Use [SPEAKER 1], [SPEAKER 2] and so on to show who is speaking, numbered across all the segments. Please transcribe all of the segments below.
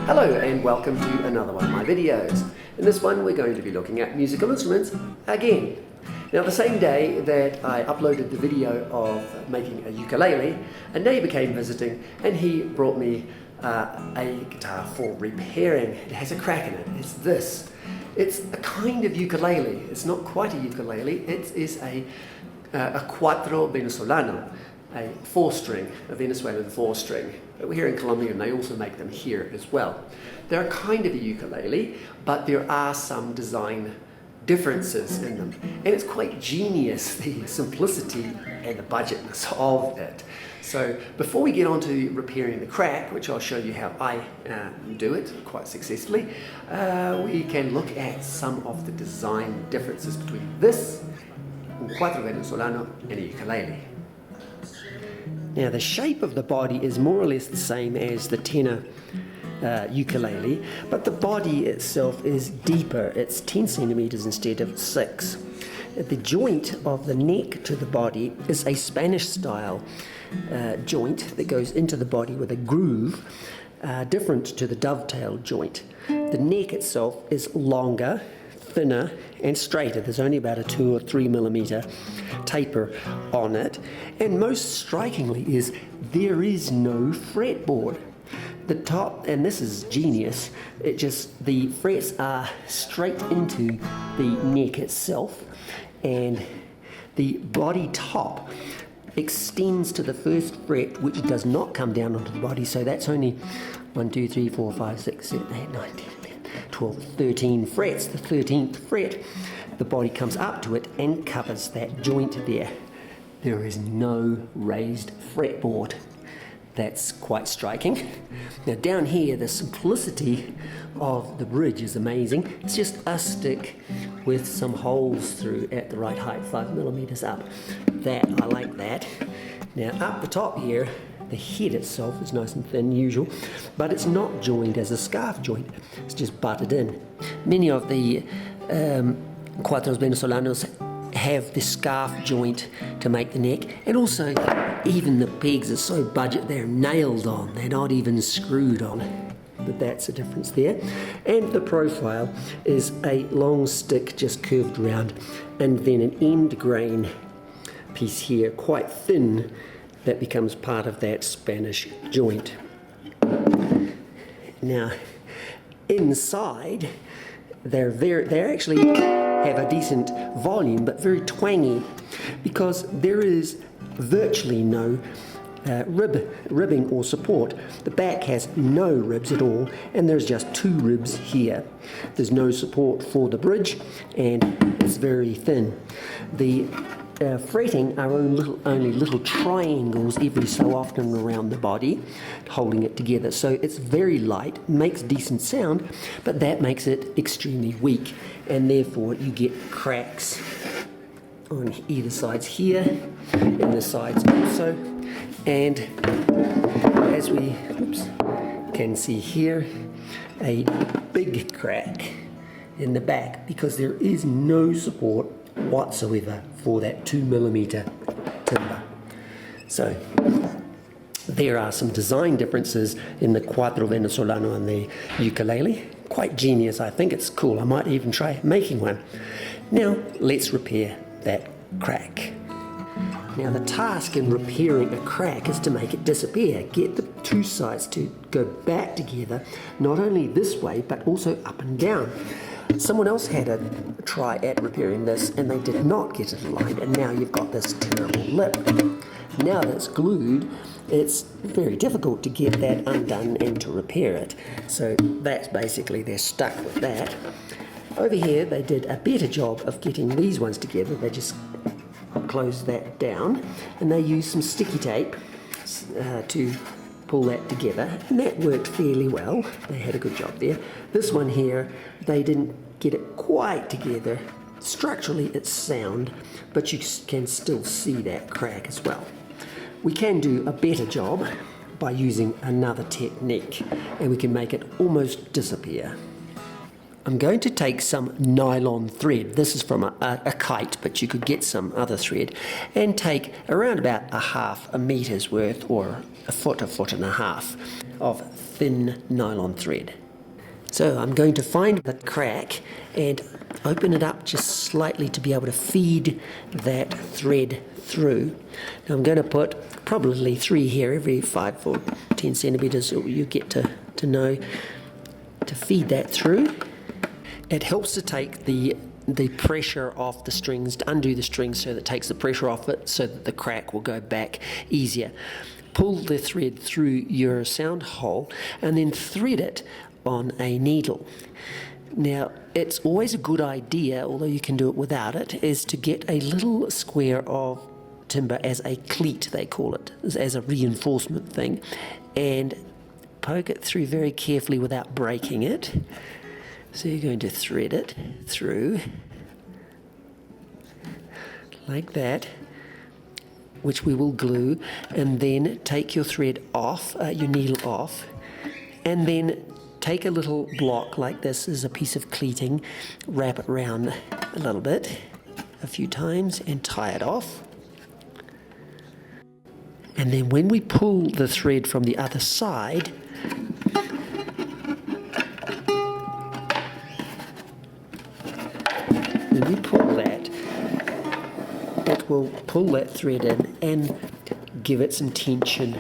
[SPEAKER 1] Hello and welcome to another one of my videos. In this one we're going to be looking at musical instruments again. Now the same day that I uploaded the video of making a ukulele, a neighbour came visiting and he brought me a guitar for repairing. It has a crack in it. It's this. It's a kind of ukulele. It's not quite a ukulele. It is a cuatro venezolano, a four-string, a Venezuelan four-string. We're here in Colombia and they also make them here as well. They're kind of a ukulele, but there are some design differences in them. And it's quite genius, the simplicity and the budgetness of it. So before we get on to repairing the crack, which I'll show you how I do it quite successfully, we can look at some of the design differences between this, un cuatro venezolano, and a ukulele. Now the shape of the body is more or less the same as the tenor ukulele, but the body itself is deeper. It's 10 centimeters instead of 6. The joint of the neck to the body is a Spanish style joint that goes into the body with a groove, different to the dovetail joint. The neck itself is longer, thinner and straighter. There's only about a 2 or 3 millimeter taper on it, and most strikingly is there is no fretboard. The top, and this is genius, the frets are straight into the neck itself, and the body top extends to the first fret, which does not come down onto the body, so that's only 1, 2, 3, 4, 5, 6, 7, 8, 9, 10, 12, 13 frets. The 13th fret, the body comes up to it and covers that joint there. There is no raised fretboard. That's quite striking. Now down here, the simplicity of the bridge is amazing. It's just a stick with some holes through at the right height, 5 millimeters up. I like that. Now up the top here, the head itself is nice and thin, usual, but it's not joined as a scarf joint. It's just butted in. Many of the cuatros venezolanos have the scarf joint to make the neck, and also even the pegs are so budget they're nailed on, they're not even screwed on. But that's a difference there. And the profile is a long stick just curved round, and then an end grain piece here, quite thin, that becomes part of that Spanish joint. Now inside they actually have a decent volume, but very twangy, because there is virtually no ribbing or support. The back has no ribs at all, and there's just 2 ribs here. There's no support for the bridge, and it's very thin. The fretting are only little triangles every so often around the body, holding it together. So it's very light, makes decent sound, but that makes it extremely weak, and therefore you get cracks on either sides here, and the sides also. And as we can see here, a big crack in the back because there is no support whatsoever for that 2 millimeter timber. So there are some design differences in the cuatro venezolano and the ukulele. Quite genius, I think it's cool. I might even try making one. Now let's repair that crack. Now the task in repairing a crack is to make it disappear. Get the 2 sides to go back together, not only this way but also up and down. Someone else had a try at repairing this and they did not get it aligned, and now you've got this terrible lip. Now that it's glued, it's very difficult to get that undone and to repair it. So that's basically, they're stuck with that. Over here they did a better job of getting these ones together. They just closed that down and they used some sticky tape to pull that together, and that worked fairly well. They had a good job there. This one here, they didn't get it quite together. Structurally it's sound, but you can still see that crack as well. We can do a better job by using another technique, and we can make it almost disappear. I'm going to take some nylon thread. This is from a kite, but you could get some other thread, and take around about a half a meter's worth, or a foot and a half of thin nylon thread. So I'm going to find the crack and open it up just slightly to be able to feed that thread through. Now I'm going to put probably 3 here, every 5 or 10 centimeters, you get to know to feed that through. It helps to take the pressure off the strings, to undo the strings so that it takes the pressure off it so that the crack will go back easier. Pull the thread through your sound hole and then thread it on a needle. Now, it's always a good idea, although you can do it without it, is to get a little square of timber as a cleat, they call it, as a reinforcement thing, and poke it through very carefully without breaking it. So you're going to thread it through like that, which we will glue, and then take your thread off, your needle off, and then take a little block like this as a piece of cleating, wrap it around a little bit, a few times, and tie it off. And then when we pull the thread from the other side, when we pull that, it will pull that thread in and give it some tension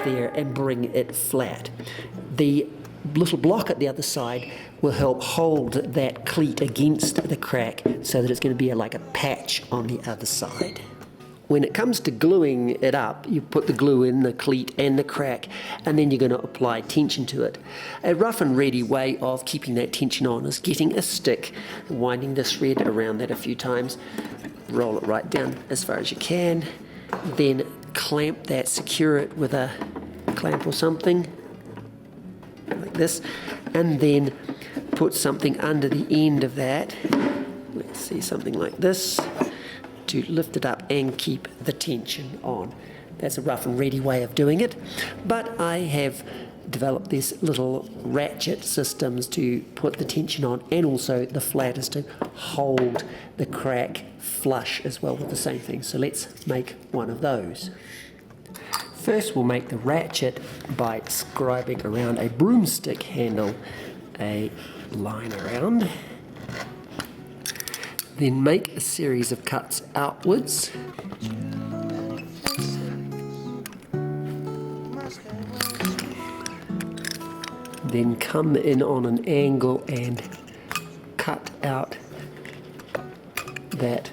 [SPEAKER 1] there and bring it flat. The little block at the other side will help hold that cleat against the crack so that it's going to be like a patch on the other side. When it comes to gluing it up, you put the glue in the cleat and the crack, and then you're going to apply tension to it. A rough and ready way of keeping that tension on is getting a stick, winding the thread around that a few times, roll it right down as far as you can, then clamp that, secure it with a clamp or something like this, and then put something under the end of that, let's see, something like this, to lift it up and keep the tension on. That's a rough and ready way of doing it, but I have developed these little ratchet systems to put the tension on, and also the flatters to hold the crack flush as well with the same thing. So let's make one of those. First we'll make the ratchet by scribing around a broomstick handle a line around. Then make a series of cuts outwards. Then come in on an angle and cut out that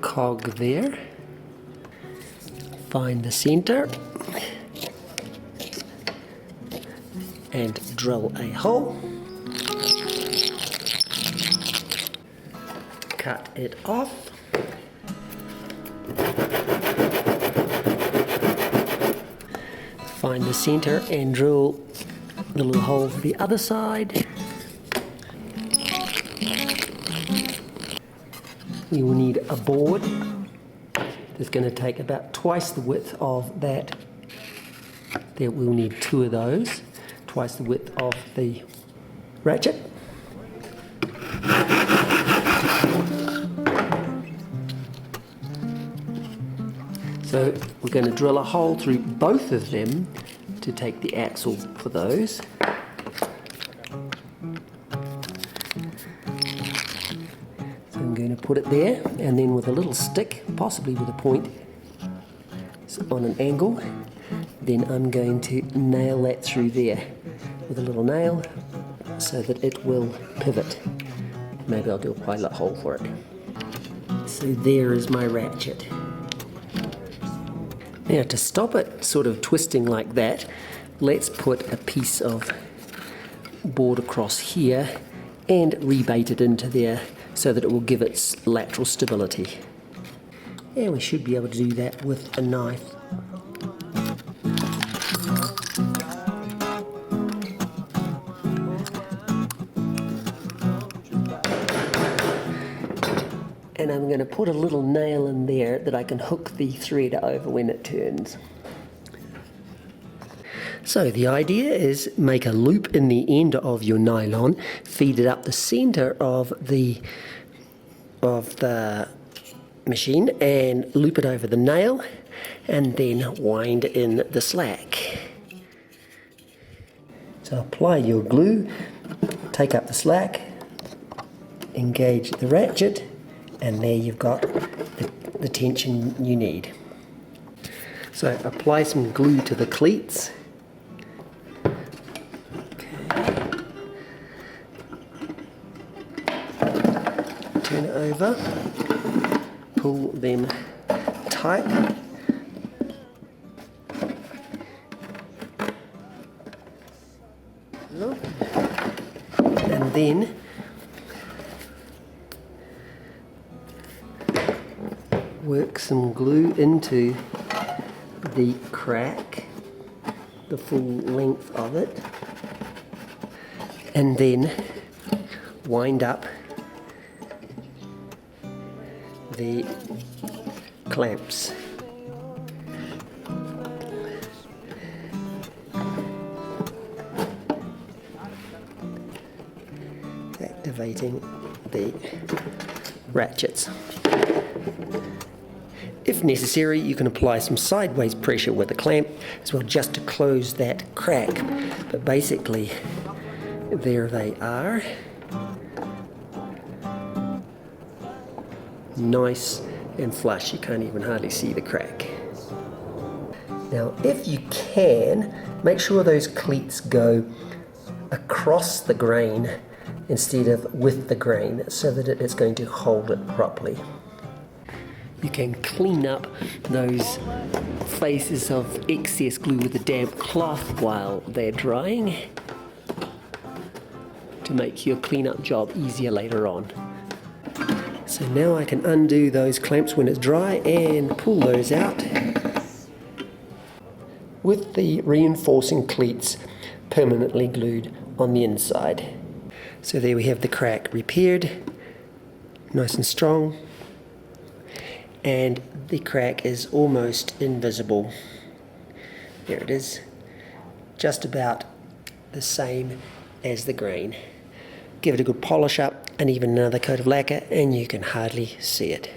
[SPEAKER 1] cog there. Find the center and drill a hole. Cut it off. Find the center and drill the little hole for the other side. We will need a board that's going to take about twice the width of that. There we'll need 2 of those, twice the width of the ratchet. So we're going to drill a hole through both of them to take the axle for those. So I'm going to put it there, and then with a little stick, possibly with a point on an angle, then I'm going to nail that through there with a little nail so that it will pivot. Maybe I'll do a pilot hole for it. So there is my ratchet. Now to stop it sort of twisting like that, let's put a piece of board across here and rebate it into there so that it will give it lateral stability. And we should be able to do that with a knife. And I'm going to put a little nail in there that I can hook the thread over when it turns. So the idea is make a loop in the end of your nylon, feed it up the center of the machine and loop it over the nail, and then wind in the slack. So apply your glue, take up the slack, engage the ratchet, and there you've got the tension you need. So apply some glue to the cleats. Turn it over, pull them tight. And then work some glue into the crack, the full length of it, and then wind up the clamps. Activating the ratchets. If necessary, you can apply some sideways pressure with a clamp as well, just to close that crack. But basically, there they are. Nice and flush, you can't even hardly see the crack. Now, if you can, make sure those cleats go across the grain instead of with the grain, so that it is going to hold it properly. You can clean up those faces of excess glue with a damp cloth while they're drying to make your cleanup job easier later on. So now I can undo those clamps when it's dry and pull those out with the reinforcing cleats permanently glued on the inside. So there we have the crack repaired, nice and strong, and the crack is almost invisible. There it is, just about the same as the grain. Give it a good polish up and even another coat of lacquer and you can hardly see it.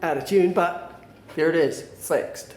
[SPEAKER 1] Out of tune, but there it is, fixed.